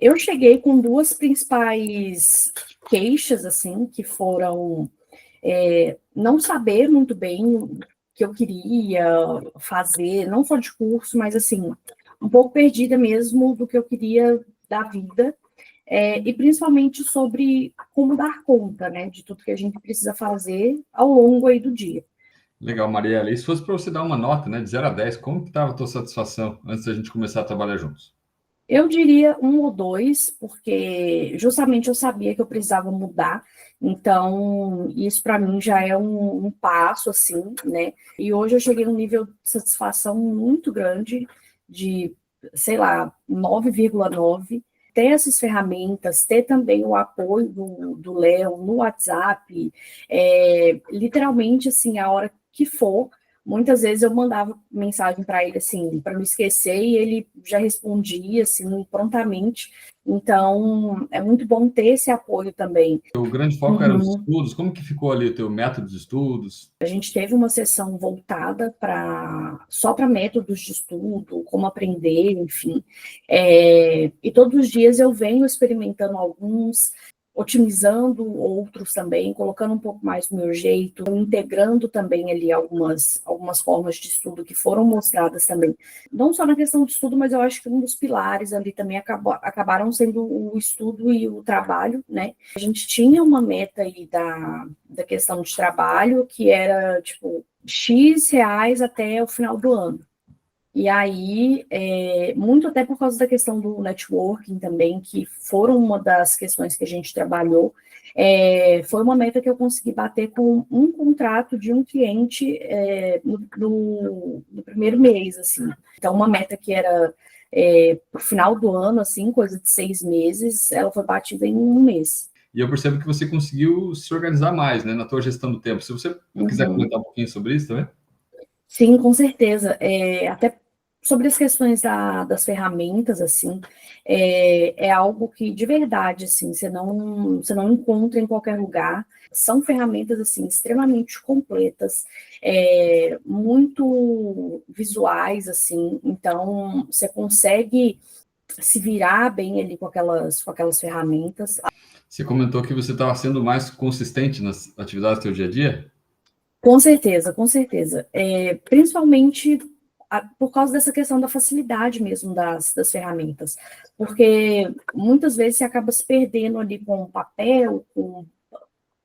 Eu cheguei com duas principais queixas, assim, que foram não saber muito bem o que eu queria fazer, não só de curso, mas, assim, um pouco perdida mesmo do que eu queria da vida, e principalmente sobre como dar conta, né, de tudo que a gente precisa fazer ao longo aí do dia. Legal, Mariela. E se fosse para você dar uma nota, né, de 0 a 10, como que estava a tua satisfação antes da gente começar a trabalhar juntos? Eu diria um ou dois, porque justamente eu sabia que eu precisava mudar, então isso para mim já é um passo, assim, né? E hoje eu cheguei num nível de satisfação muito grande, de, sei lá, 9,9. Ter essas ferramentas, ter também o apoio do Léo no WhatsApp, literalmente, assim, a hora que for. Muitas vezes eu mandava mensagem para ele, assim, para não esquecer, e ele já respondia, assim, prontamente. Então, é muito bom ter esse apoio também. O grande foco era os Uhum. estudos. Como que ficou ali o teu método de estudos? A gente teve uma sessão voltada só para métodos de estudo, como aprender, enfim. E todos os dias eu venho experimentando alguns, otimizando outros também, colocando um pouco mais do meu jeito, integrando também ali algumas formas de estudo que foram mostradas também, não só na questão de estudo, mas eu acho que um dos pilares ali também acabaram sendo o estudo e o trabalho, né? A gente tinha uma meta aí da questão de trabalho que era, tipo, X reais até o final do ano. E aí, muito até por causa da questão do networking também, que foram uma das questões que a gente trabalhou, foi uma meta que eu consegui bater com um contrato de um cliente no primeiro mês, assim. Então, uma meta que era para o final do ano, assim, coisa de 6 meses, ela foi batida em um mês. E eu percebo que você conseguiu se organizar mais, né, na tua gestão do tempo. Se você quiser Uhum. comentar um pouquinho sobre isso também. Sim, com certeza. Até sobre as questões das ferramentas, assim, é algo que, de verdade, assim, você não encontra em qualquer lugar. São ferramentas, assim, extremamente completas, muito visuais, assim, então você consegue se virar bem ali com aquelas ferramentas. Você comentou que você estava sendo mais consistente nas atividades do teu dia a dia. Com certeza, com certeza. Principalmente por causa dessa questão da facilidade mesmo das ferramentas. Porque muitas vezes você acaba se perdendo ali com papel, com,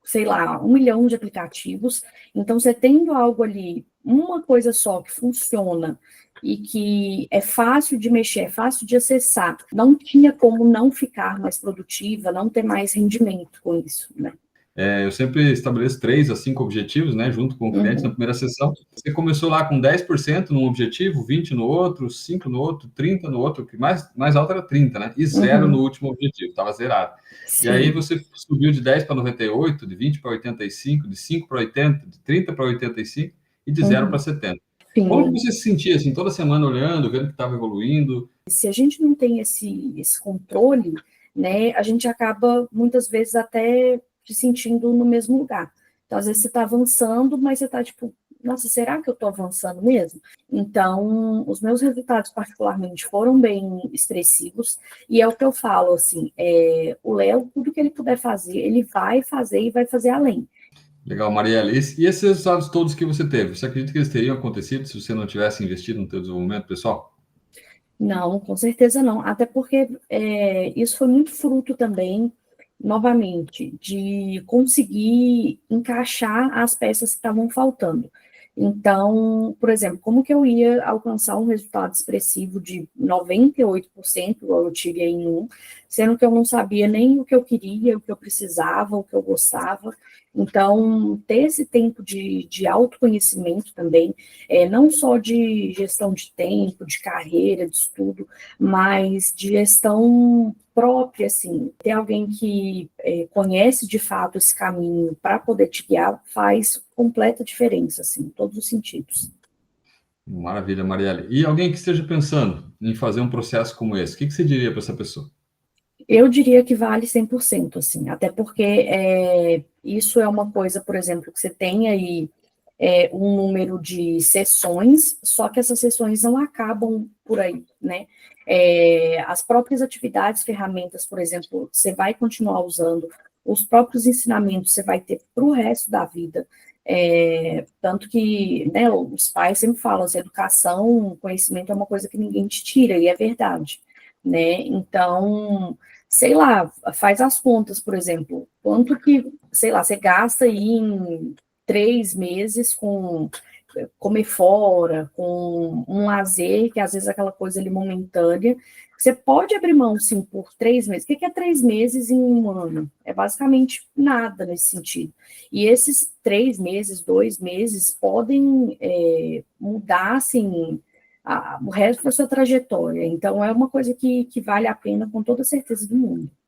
sei lá, 1 milhão de aplicativos. Então, você tendo algo ali, uma coisa só que funciona e que é fácil de mexer, é fácil de acessar, não tinha como não ficar mais produtiva, não ter mais rendimento com isso, né? Eu sempre estabeleço 3 a 5 objetivos, né, junto com o cliente na Uhum, primeira sessão. Você começou lá com 10% num objetivo, 20 no outro, 5 no outro, 30 no outro, o que mais alto era 30, né? E zero no uhum, último objetivo, estava zerado. E aí sim. você subiu de 10 para 98, de 20 para 85, de 5 para 80, de 30 para 85 e de zero para Uhum. 70. Como que Sim, você se sentia assim, toda semana olhando, vendo que estava evoluindo? se a gente não tem esse controle, né, a gente acaba muitas vezes até se sentindo no mesmo lugar. Então, às vezes você está avançando, mas você está tipo, nossa, será que eu estou avançando mesmo? Então, os meus resultados particularmente foram bem expressivos, e é o que eu falo, assim, o Léo, tudo que ele puder fazer, ele vai fazer e vai fazer além. Legal, Mariela. E esses resultados todos que você teve, você acredita que eles teriam acontecido se você não tivesse investido no teu desenvolvimento pessoal? Não, com certeza não. Até porque isso foi muito fruto também, novamente, de conseguir encaixar as peças que estavam faltando. Então, por exemplo, como que eu ia alcançar um resultado expressivo de 98%, igual eu tive aí em um, sendo que eu não sabia nem o que eu queria, o que eu precisava, o que eu gostava. Então, ter esse tempo de autoconhecimento também, não só de gestão de tempo, de carreira, de estudo, mas de gestão própria, assim, ter alguém que conhece de fato esse caminho para poder te guiar faz completa diferença, assim, em todos os sentidos. Maravilha, Marielle. E alguém que esteja pensando em fazer um processo como esse, o que você diria para essa pessoa? Eu diria que vale 100%, assim, até porque isso é uma coisa, por exemplo, que você tem aí. um número de sessões, só que essas sessões não acabam por aí, né? As próprias atividades, ferramentas, por exemplo, você vai continuar usando, os próprios ensinamentos você vai ter para o resto da vida. Tanto que, né, os pais sempre falam assim, educação, conhecimento é uma coisa que ninguém te tira, e é verdade, né? Então, sei lá, faz as contas, por exemplo, quanto que, sei lá, você gasta aí em 3 meses com comer fora, com um lazer, que às vezes é aquela coisa ali momentânea. Você pode abrir mão, sim, por 3 meses. O que é 3 meses em um ano? É basicamente nada nesse sentido. E esses 3 meses, 2 meses, podem mudar, assim, o resto da sua trajetória. Então, é uma coisa que vale a pena com toda certeza do mundo.